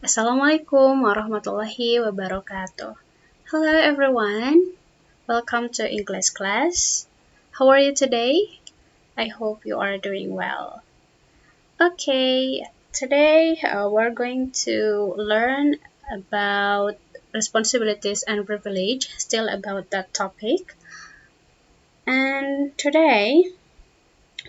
Assalamualaikum warahmatullahi wabarakatuh. Hello everyone, welcome to English class. How are you today? I hope you are doing well. Okay, today we're going to learn about responsibilities and privilege, still about that topic. And today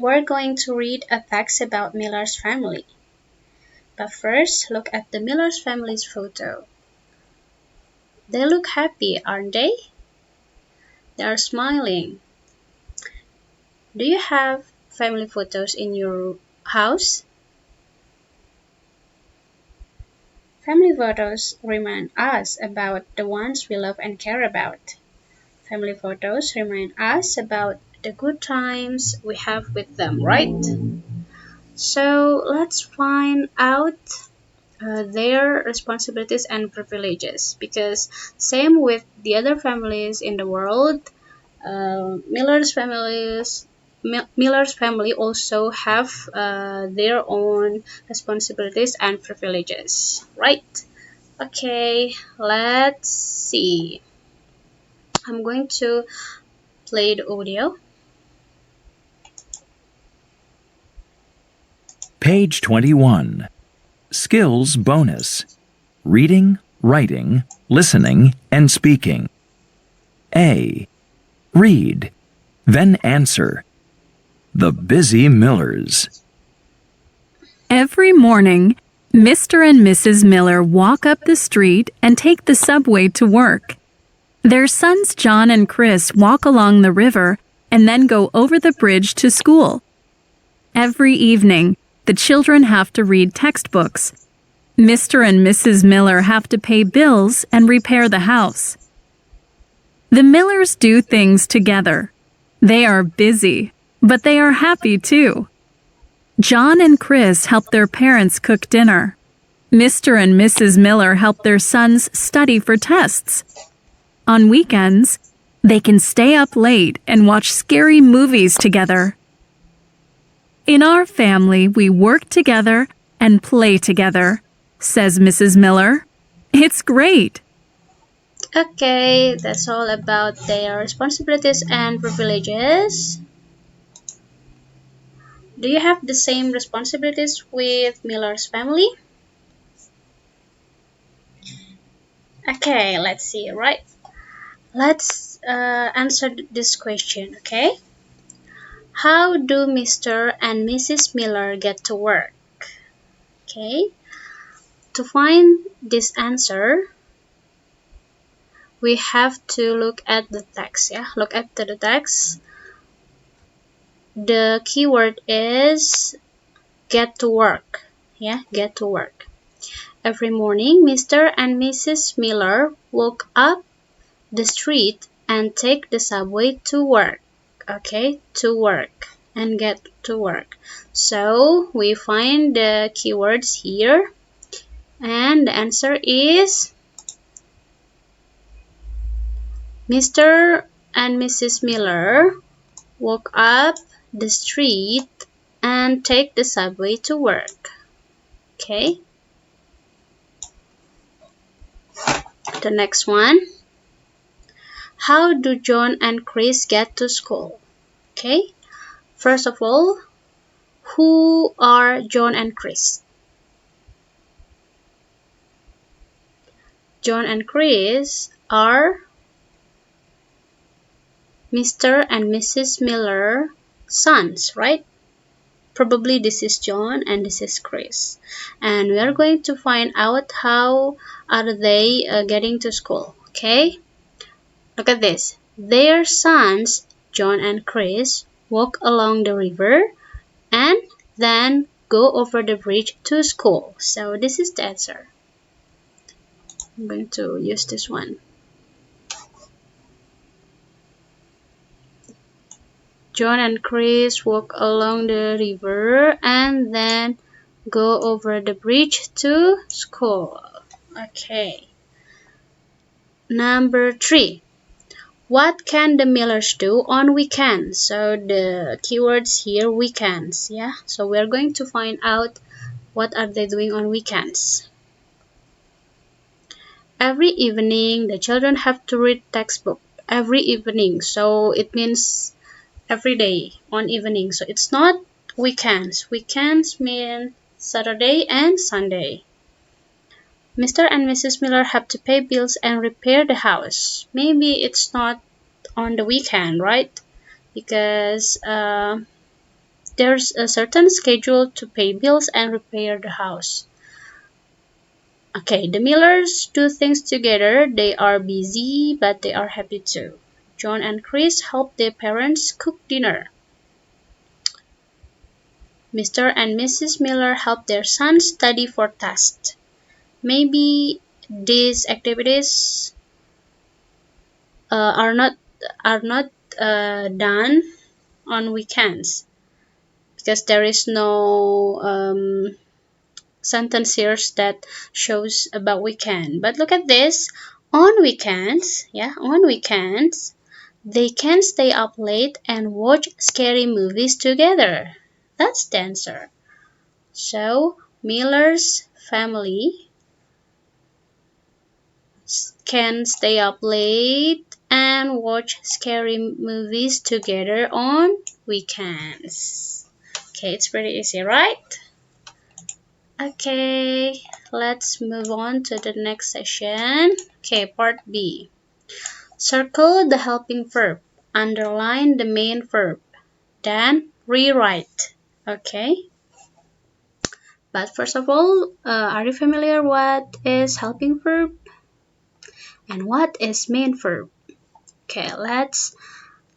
we're going to read a text about Miller's family. But first, look at the Miller's family's photo. They look happy, aren't they? They are smiling. Do you have family photos in your house? Family photos remind us about the ones we love and care about. Family photos remind us about the good times we have with them, right? So let's find out their responsibilities and privileges, because same with the other families in the world, Miller's family also have their own responsibilities and privileges, right? Okay, let's see. I'm going to play the audio. Page 21. Skills bonus. Reading, writing, listening, and speaking. A. Read. Then answer. The Busy Millers. Every morning, Mr. and Mrs. Miller walk up the street and take the subway to work. Their sons John and Chris walk along the river and then go over the bridge to school. Every evening, the children have to read textbooks. Mr. and Mrs. Miller have to pay bills and repair the house. The Millers do things together. They are busy, but they are happy too. John and Chris help their parents cook dinner. Mr. and Mrs. Miller help their sons study for tests. On weekends, they can stay up late and watch scary movies together. In our family, we work together and play together, says Mrs. Miller. It's great. Okay, that's all about their responsibilities and privileges. Do you have the same responsibilities with Miller's family? Okay, let's see, right? Let's answer this question, okay? How do Mr. and Mrs. Miller get to work? Okay, to find this answer, we have to look at the text, yeah? Look at the text. The keyword is get to work, yeah? Get to work. Every morning, Mr. and Mrs. Miller walk up the street and take the subway to work. Okay, to work and get to work. So we find the keywords here, and the answer is Mr. and Mrs. Miller walk up the street and take the subway to work. Okay, the next one. How do John and Chris get to school? Okay, first of all, who are John and Chris? John and Chris are Mr. and Mrs. Miller sons, right? Probably this is John and this is Chris. And we are going to find out how are they getting to school, okay? Look at this. Their sons, John and Chris, walk along the river and then go over the bridge to school. So this is the answer. I'm going to use this one. John and Chris walk along the river and then go over the bridge to school. Okay. Number 3. What can the Millers do on weekends? So the keywords here, weekends, yeah? So we're going to find out what are they doing on weekends. every evening the children have to read textbook every evening, so it means every day on evening. So it's not weekends. Weekends mean Saturday and Sunday. Mr. and Mrs. Miller have to pay bills and repair the house. Maybe it's not on the weekend, right? Because there's a certain schedule to pay bills and repair the house. Okay, the Millers do things together. They are busy, but they are happy too. John and Chris help their parents cook dinner. Mr. and Mrs. Miller help their son study for tests. Maybe these activities are not done on weekends because there is no sentence here that shows about weekend. But look at this. On weekends, they can stay up late and watch scary movies together. That's the answer. So, Miller's family can stay up late and watch scary movies together on weekends. Okay, it's pretty easy, right? Okay, let's move on to the next session. Okay, part B. Circle the helping verb. Underline the main verb. Then rewrite. Okay. But first of all, are you familiar what is helping verb and what is main verb? Okay, let's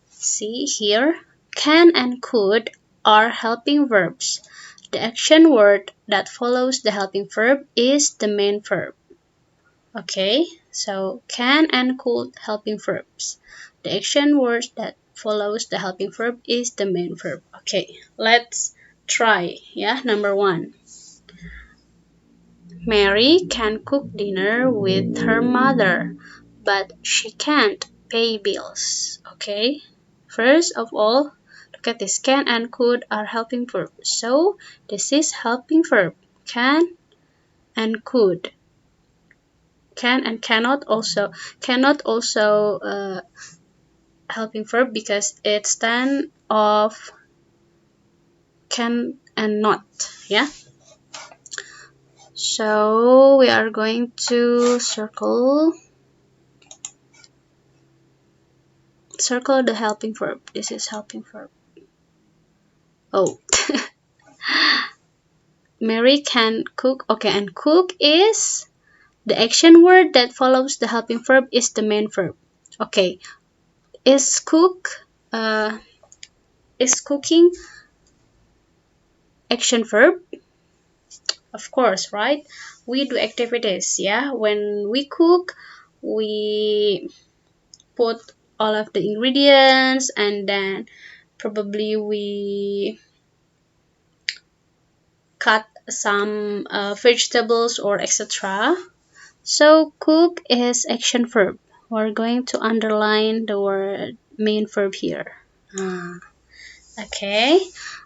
see here. Can and could are helping verbs. The action word that follows the helping verb is the main verb. Okay, so can and could helping verbs. The action word that follows the helping verb is the main verb. Okay, let's try. Yeah, number 1. Mary can cook dinner with her mother, but she can't pay bills. Okay, first of all, look at this. Can and could are helping verbs. So this is helping verb. Can and could. Can and cannot also helping verb because it stands of can and not. Yeah. So we are going to circle the helping verb. This is helping verb. Oh. Mary can cook. Okay, and cook is the action word that follows the helping verb is the main verb. Okay, is cooking action verb? Of course, right? We do activities, yeah? When we cook, we put all of the ingredients and then probably we cut some vegetables or etc. So cook is action verb. We're going to underline the word main verb here. Okay,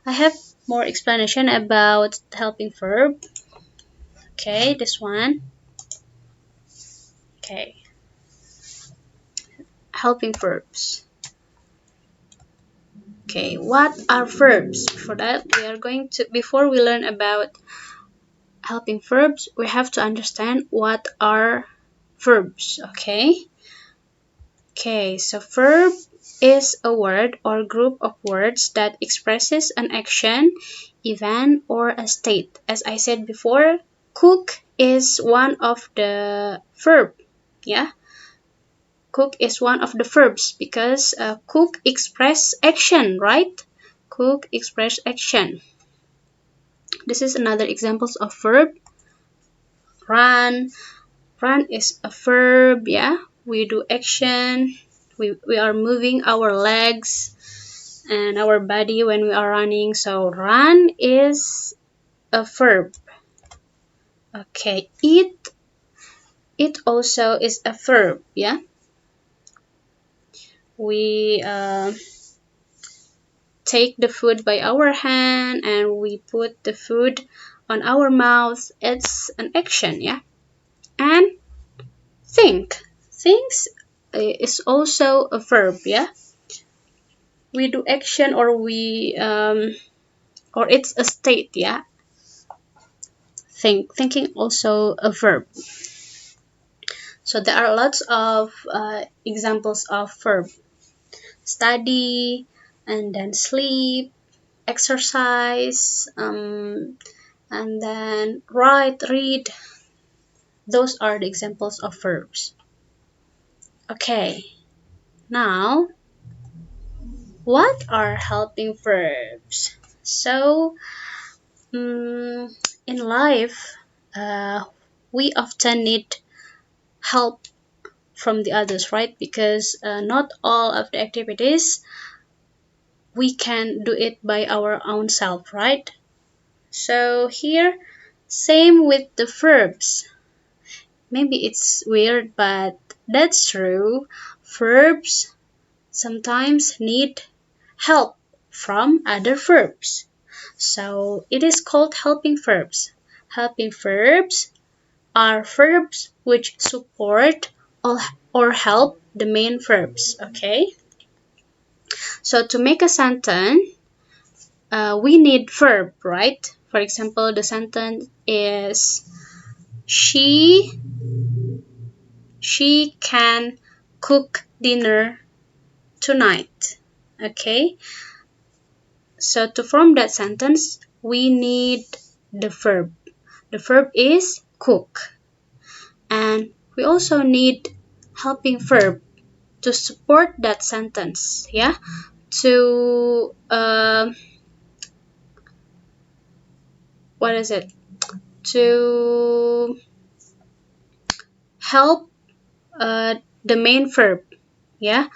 I have more explanation about helping verb. Okay, this one. Okay, helping verbs. Okay, what are verbs? For that, before we learn about helping verbs, we have to understand what are verbs. Okay, so verb is a word or group of words that expresses an action, event, or a state. As I said before, cook is one of the verb. Yeah, cook is one of the verbs because cook express action, right? Cook express action. This is another examples of verb. Run. Run is a verb, yeah. We do action. We are moving our legs and our body when we are running. So run is a verb. Okay, eat. It also is a verb, yeah. We take the food by our hand and we put the food on our mouth. It's an action, yeah. And Think. Thinks is also a verb, yeah. We do action or or it's a state, yeah. Thinking also a verb. So there are lots of examples of verb. Study, and then sleep, exercise, and then write, read. Those are the examples of verbs. Okay, now what are helping verbs? So, in life, we often need help from the others, right? Because not all of the activities we can do it by our own self, right? So here, same with the verbs. Maybe it's weird, but that's true. Verbs sometimes need help from other verbs. So it is called helping verbs. Helping verbs are verbs which support or help the main verbs, okay? So to make a sentence, we need verb, right? For example, the sentence is she she can cook dinner tonight. Okay? So to form that sentence, we need the verb. The verb is cook. And we also need helping verb to support that sentence, yeah? To what is it? To help the main verb, yeah?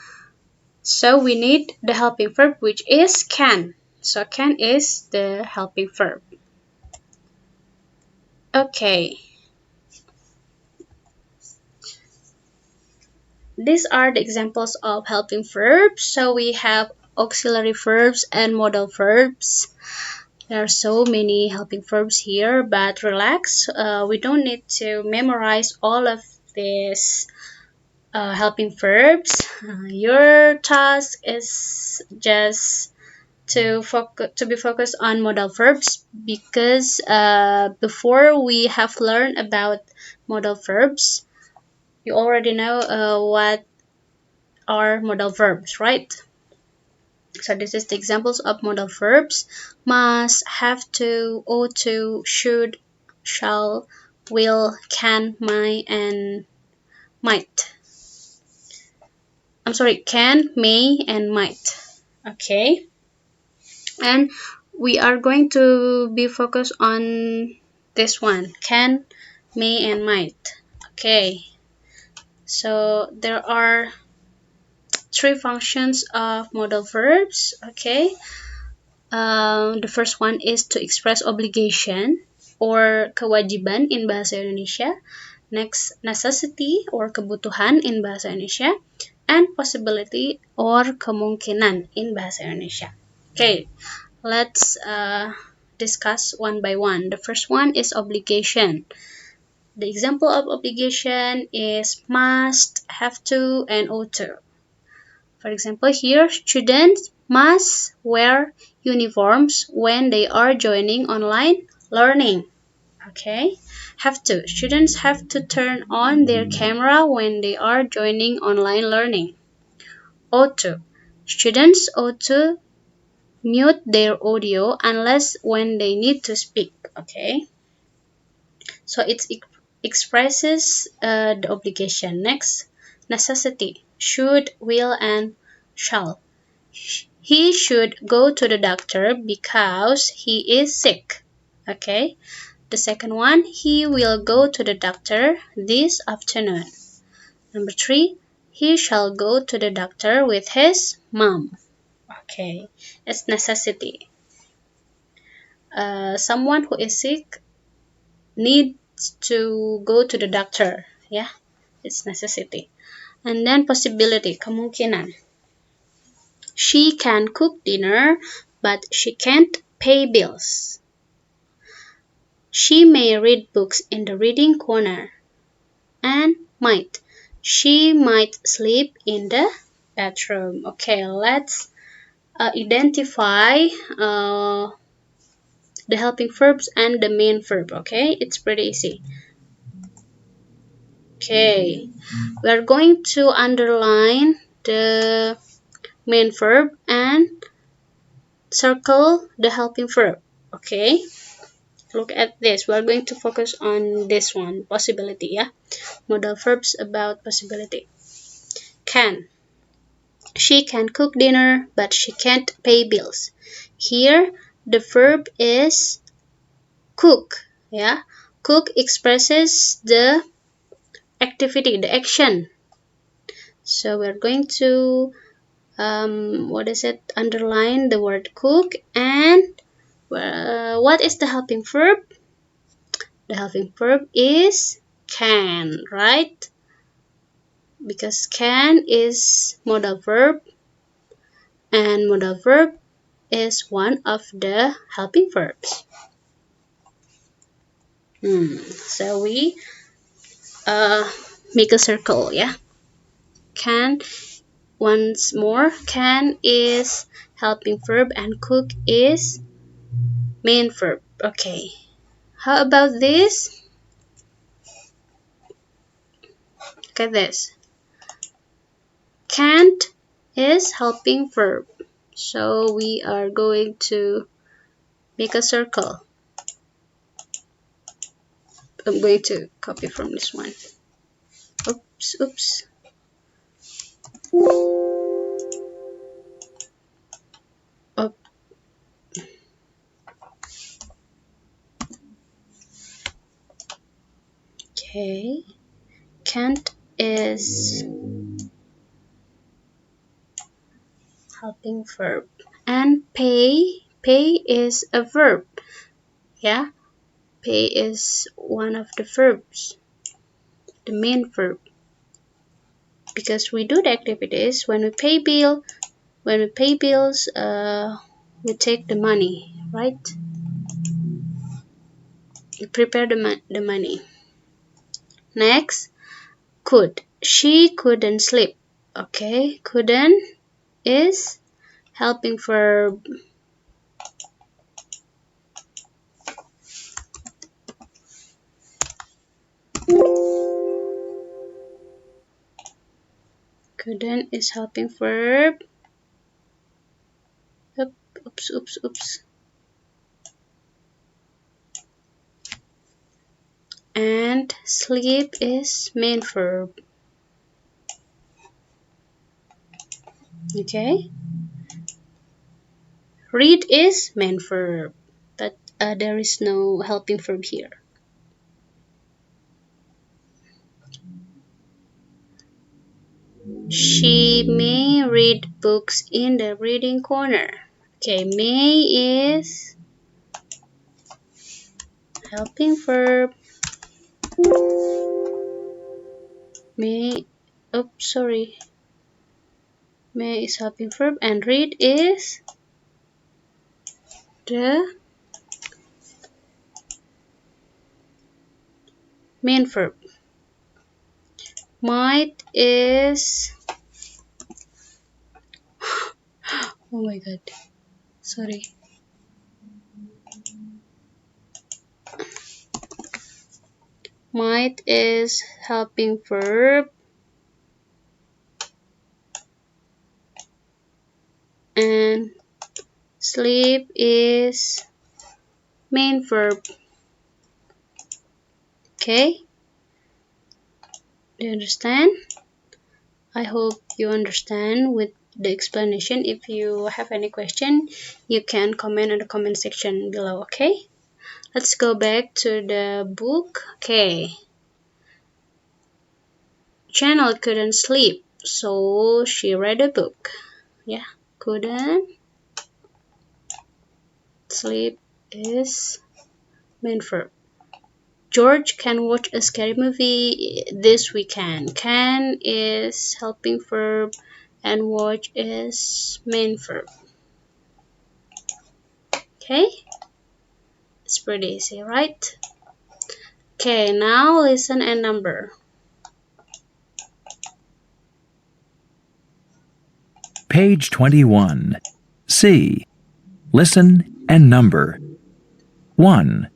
So we need the helping verb, which is can. So can is the helping verb. Okay, these are the examples of helping verbs. So we have auxiliary verbs and modal verbs. There are so many helping verbs here, but relax. We don't need to memorize all of these helping verbs. Your task is just to be focused on modal verbs, because before we have learned about modal verbs, you already know what are modal verbs, right? So this is the examples of modal verbs: must, have to, ought to, should, shall, will, can, might, and might. I'm sorry, can, may, and might. Okay, and we are going to be focused on this one: can, may, and might. Okay, so there are three functions of modal verbs. Okay, the first one is to express obligation or kewajiban in bahasa Indonesia. Next, necessity or kebutuhan in bahasa Indonesia, and possibility or kemungkinan in bahasa Indonesia. Okay, let's discuss one by one. The first one is obligation. The example of obligation is must, have to, and ought to. For example, here, students must wear uniforms when they are joining online learning. Okay, have to. Students have to turn on their camera when they are joining online learning. Ought to. Students ought to mute their audio unless when they need to speak. Okay, so it expresses the obligation. Next, necessity: should, will, and shall. He should go to the doctor because he is sick. Okay, the second one: he will go to the doctor this afternoon. Number three: he shall go to the doctor with his mom. Okay, it's necessity. Someone who is sick needs to go to the doctor. Yeah, it's necessity. And then possibility, kemungkinan. She can cook dinner, but she can't pay bills. She may read books in the reading corner. And might. She might sleep in the bathroom. Okay, let's identify the helping verbs and the main verb. Okay, it's pretty easy. Okay, we're going to underline the main verb and circle the helping verb. Okay, look at this. We're going to focus on this one, possibility. Yeah, modal verbs about possibility. Can. She can cook dinner, but she can't pay bills. Here, the verb is cook. Yeah, cook expresses the activity, the action. So we're going to underline the word cook. And what is the helping verb? The helping verb is can, right? Because can is modal verb, and modal verb is one of the helping verbs. So we make a circle, yeah. Can, once more, can is helping verb and cook is main verb. Okay, how about this? Look at this. Can't is helping verb. So we are going to make a circle. I'm going to copy from this one. Oops. Oh, okay. Can't is helping verb. And pay is a verb. Yeah, pay is one of the verbs, the main verb. Because we do the activities when we pay bills, we take the money, right? We prepare the money. Next, could. She couldn't sleep. Okay, couldn't is helping verb. Couldn't is helping verb. Oops. And sleep is main verb. Okay. Read is main verb, but there is no helping verb here. She may read books in the reading corner. Okay, may is helping verb. May, May is helping verb, and read is the main verb. Might is, oh my god, sorry. Might is helping verb, and sleep is main verb. Okay, do you understand? I hope you understand with the explanation. If you have any question, you can comment in the comment section below. Okay, let's go back to the book. Okay, Channel couldn't sleep, so she read a book. Yeah, couldn't sleep is main verb. George can watch a scary movie this weekend. Can is helping verb, and watch is main verb. Okay, it's pretty easy, right? Okay, now listen and number. Page 21. C. Listen and number. 1,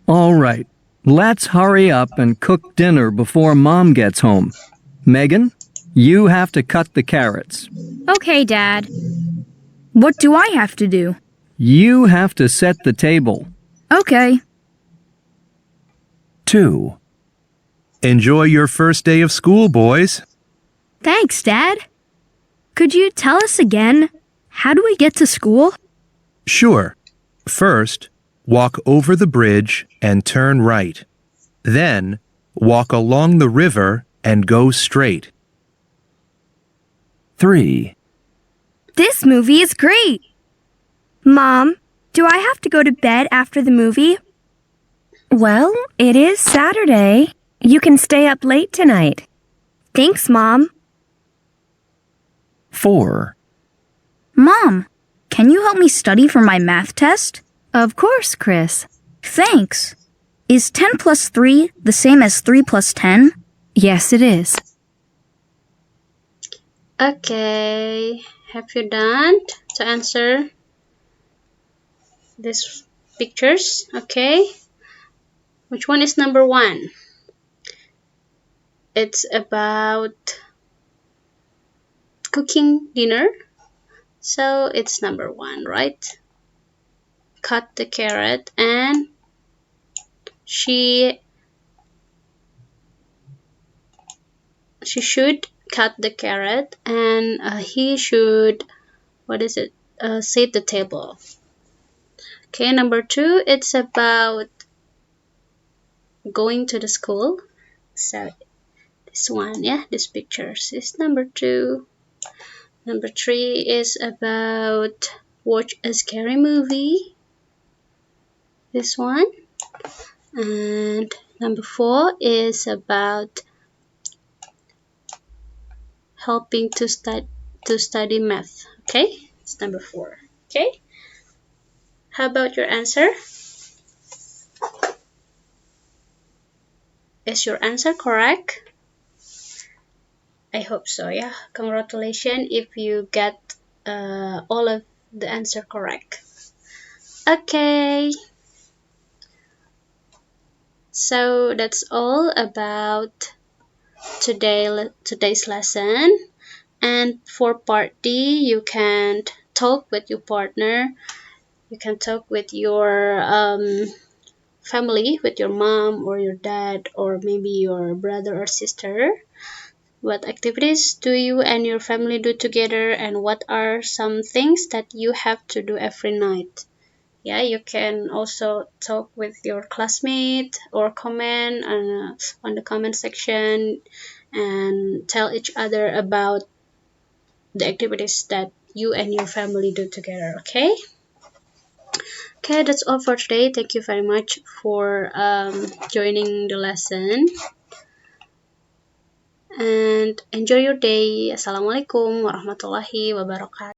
All right, let's hurry up and cook dinner before Mom gets home. Megan, you have to cut the carrots. Okay, Dad. What do I have to do? You have to set the table. Okay. 2, Enjoy your first day of school, boys. Thanks, Dad. Could you tell us again? How do we get to school? Sure. First, walk over the bridge and turn right. Then, walk along the river and go straight. 3, This movie is great. Mom, do I have to go to bed after the movie? Well, it is Saturday. You can stay up late tonight. Thanks, Mom. 4, Mom, can you help me study for my math test? Of course, Chris. Thanks. Is 10 plus 3 the same as 3 plus 10? Yes, it is. Okay, have you done to answer these pictures? Okay, which one is number 1? It's about cooking dinner, so it's number 1, right? Cut the carrot, and she should cut the carrot, and he should, set the table. Okay, number 2, it's about going to the school. So this one, yeah, this pictures is number 2. Number 3 is about watch a scary movie. This one. And number 4 is about helping to study math. Okay, it's number 4. Okay, how about your answer? Is your answer correct? I hope so. Yeah, congratulations if you get all of the answer correct. Okay, so that's all about today's lesson. And for part D, you can talk with your partner, you can talk with your family, with your mom or your dad, or maybe your brother or sister. What activities do you and your family do together, and what are some things that you have to do every night? Yeah, you can also talk with your classmate or comment on the comment section and tell each other about the activities that you and your family do together. Okay, that's all for today. Thank you very much for joining the lesson, and enjoy your day. Assalamualaikum warahmatullahi wabarakatuh.